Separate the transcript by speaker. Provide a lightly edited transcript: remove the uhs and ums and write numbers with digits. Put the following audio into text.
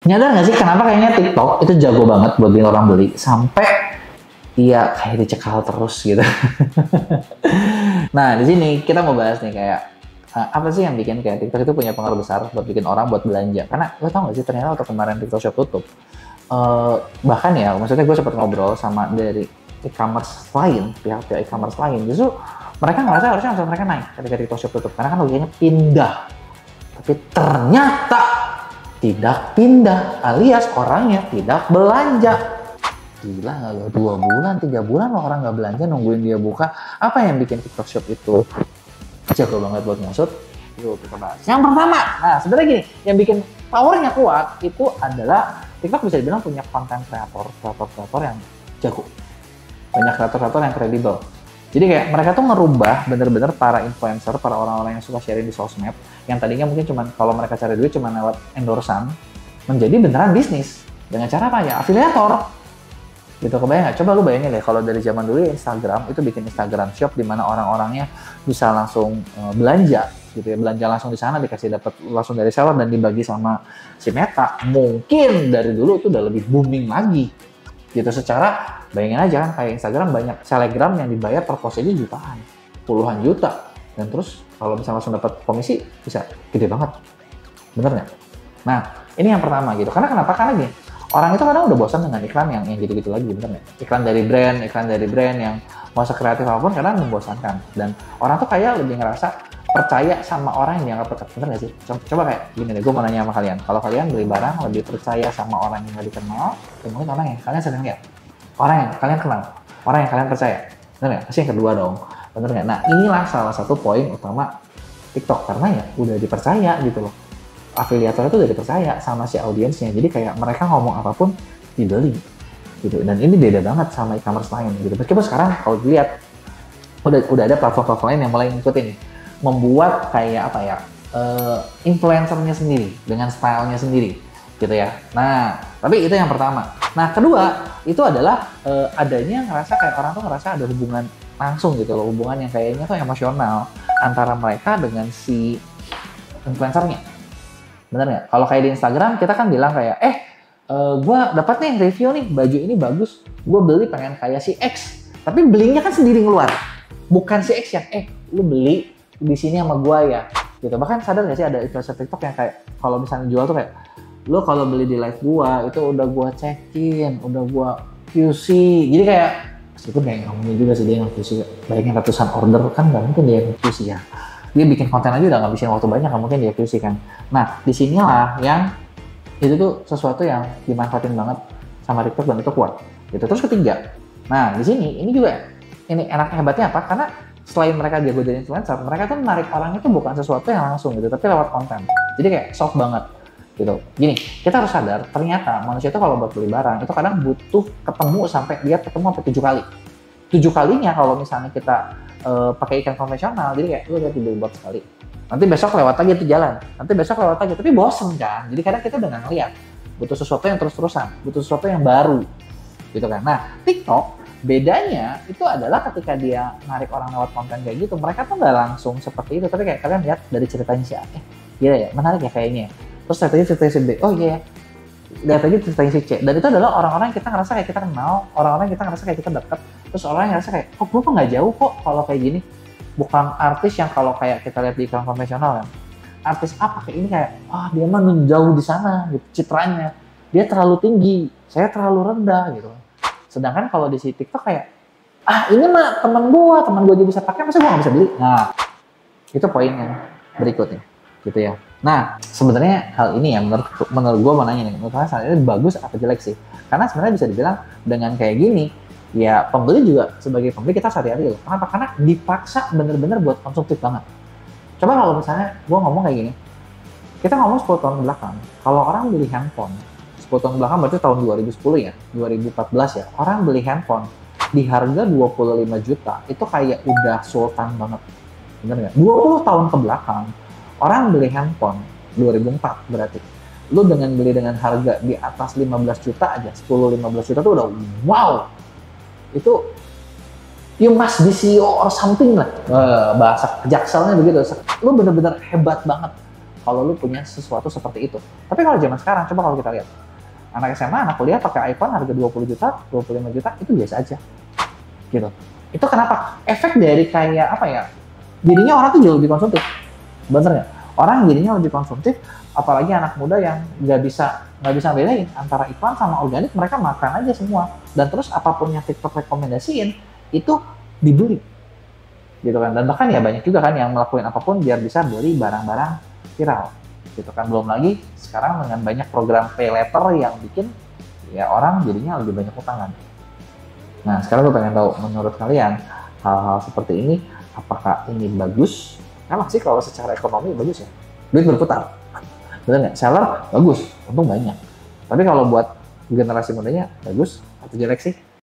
Speaker 1: Nyadar nggak sih kenapa kayaknya TikTok itu jago banget buat bikin orang beli sampai iya kayak dicekal terus gitu. Nah di sini kita mau bahas nih kayak apa sih yang bikin kayak TikTok itu punya pengaruh besar buat bikin orang buat belanja? Karena lo tau nggak sih ternyata waktu kemarin TikTok Shop tutup, bahkan ya maksudnya gue sempat ngobrol sama dari e-commerce lain, pihak-pihak e-commerce lain, justru mereka ngerasa harusnya langsung mereka naik ketika TikTok Shop tutup karena kan logikanya pindah, tapi ternyata tidak pindah, alias orangnya tidak belanja. Gila nggak lo, 2 bulan, 3 bulan lo orang nggak belanja nungguin dia buka. Apa yang bikin TikTok Shop itu jago banget buat ngasut? Yuk kita bahas. Yang pertama, nah sebenarnya gini, yang bikin powernya kuat itu adalah TikTok bisa dibilang punya konten kreator yang jago. Banyak kreator-kreator yang kredibel. Jadi kayak mereka tuh merubah bener-bener para influencer, para orang-orang yang suka sharing di sosmed, yang tadinya mungkin cuman kalau mereka cari duit cuma lewat endorsan, menjadi beneran bisnis. Dengan cara apa ya? Afiliator. Gitu, kebayang nggak? Coba lu bayangin deh, kalau dari zaman dulu Instagram itu bikin Instagram Shop di mana orang-orangnya bisa langsung belanja, gitu ya, belanja langsung di sana, dikasih dapat langsung dari seller dan dibagi sama si Meta. Mungkin dari dulu itu udah lebih booming lagi, gitu. Secara bayangin aja kan, kayak Instagram banyak selebgram yang dibayar per post aja jutaan, puluhan juta, dan terus kalau misalnya langsung dapat komisi bisa gede banget, bener nggak? Nah ini yang pertama gitu, karena kenapa? Karena gini, orang itu kadang udah bosan dengan iklan yang gitu-gitu lagi, bener nggak? Iklan dari brand yang mau sekreatif apapun kadang membosankan. Dan orang tuh kayak lebih ngerasa percaya sama orang yang dianggap dekat, bener nggak sih? Coba kayak gini deh, gue mau nanya sama kalian. Kalau kalian beli barang lebih percaya sama orang yang nggak dikenal, atau mungkin orang yang kalian sedang lihat? Orang yang kalian kenal, orang yang kalian percaya, bener nggak? Pasti yang kedua dong, bener nggak? Nah inilah salah satu poin utama TikTok, karena ya udah dipercaya gitu loh. Afiliator itu udah dipercaya sama si audiensnya, jadi kayak mereka ngomong apapun dibeli gitu. Dan ini beda banget sama e-commerce lain gitu. Meskipun sekarang kalau dilihat udah ada platform-platform lain yang mulai ngikutin nih, membuat kayak apa ya, influencernya sendiri dengan stylenya sendiri gitu ya. Nah tapi itu yang pertama. Nah kedua itu adalah adanya ngerasa kayak orang tuh ngerasa ada hubungan langsung gitu loh, hubungan yang kayaknya tuh emosional antara mereka dengan si influencernya. Bener nggak? Kalau kayak di Instagram kita kan bilang kayak, gue dapat nih review nih, baju ini bagus, gue beli pengen kayak si X, tapi belinya kan sendiri ngeluar, bukan si X yang, lu beli di sini sama gue ya, gitu. Bahkan sadar nggak sih ada influencer TikTok yang kayak kalau misalnya jual tuh kayak, lu kalau beli di live gue itu udah gue cekin, udah gue QC, jadi kayak itu kayak ngomongin juga sih dia yang QC, bayangin ratusan order kan nggak mungkin dia yang QC ya. Dia bikin konten aja udah ngabisin waktu banyak, nggak mungkin dia QC kan. Nah disinilah yang itu tuh sesuatu yang dimanfaatin banget sama TikTok dan itu kuat gitu. Terus ketiga, nah di sini ini juga ini enaknya hebatnya apa, karena selain mereka jago jadi influencer, mereka tuh menarik orang itu bukan sesuatu yang langsung gitu, tapi lewat konten. Jadi kayak soft banget gitu. Gini, kita harus sadar ternyata manusia itu kalau buat beli barang itu kadang butuh ketemu sampai 7 kali. 7 kalinya kalau misalnya kita pakai ikan konvensional, jadi kayak lu lihat di billboard sekali, nanti besok lewat lagi itu jalan, nanti besok lewat lagi, tapi bosen kan. Jadi kadang kita udah nggak ngeliat, butuh sesuatu yang terus-terusan, butuh sesuatu yang baru gitu kan. Nah TikTok bedanya itu adalah ketika dia narik orang lewat konten kayak gitu, mereka tuh nggak langsung seperti itu, tapi kayak kalian lihat dari ceritanya si A, gila ya, menarik ya kayaknya, terus ceritanya si B, oh iya ya, lihat lagi ceritanya si C, dan itu adalah orang-orang yang kita ngerasa kayak kita kenal, orang-orang yang kita ngerasa kayak kita dekat. Terus orang yang ngerasa kayak, oh gue kok nggak jauh kok kalau kayak gini. Bukan artis yang kalau kayak kita lihat di iklan konvensional kan. Artis apa kayak ini kayak, dia mah jauh di sana gitu, citranya. Dia terlalu tinggi, saya terlalu rendah gitu. Sedangkan kalau di si TikTok kayak, ini mah teman gue aja bisa pakai, masa gue nggak bisa beli? Nah, itu poinnya berikutnya gitu ya. Nah, sebenarnya hal ini ya menurut gue mau nanya nih, menurut kalian ini bagus atau jelek sih? Karena sebenarnya bisa dibilang dengan kayak gini, ya pembeli juga sebagai pembeli kita sehari-hari loh. Kenapa? Karena dipaksa bener-bener buat konsumtif banget. Coba kalau misalnya gue ngomong kayak gini, kita ngomong 10 tahun ke belakang, kalau orang beli handphone 10 tahun ke belakang berarti tahun 2010 ya, 2014 ya, orang beli handphone di harga 25 juta itu kayak udah sultan banget, bener nggak? 20 tahun ke belakang orang beli handphone 2004 berarti lu dengan beli dengan harga di atas 15 juta aja, 10-15 juta tuh udah wow, itu you must be CEO or something lah, bahasa jakselnya begitu. Lu bener-bener hebat banget kalau lu punya sesuatu seperti itu. Tapi kalau zaman sekarang, coba kalau kita lihat, anak SMA, anak kuliah pakai iPhone harga 20 juta, 25 juta, itu biasa aja. Gitu. Itu kenapa? Efek dari kayak apa ya, jadinya orang tuh jauh lebih konsumtif. Bener nggak? Orang jadinya lebih konsumtif, apalagi anak muda yang nggak bisa bedain antara iklan sama organik, mereka makan aja semua. Dan terus apapun yang TikTok rekomendasiin, itu dibeli. Gitu kan. Dan bahkan ya banyak juga kan yang melakukan apapun biar bisa beli barang-barang viral. Gitu kan. Belum lagi sekarang dengan banyak program pay later yang bikin ya orang jadinya lebih banyak utangan. Nah, sekarang gue pengen tahu menurut kalian hal-hal seperti ini apakah ini bagus? Emang sih kalau secara ekonomi bagus ya, duit berputar, bener nggak? Seller bagus, untung banyak. Tapi kalau buat generasi mudanya bagus atau jelek sih?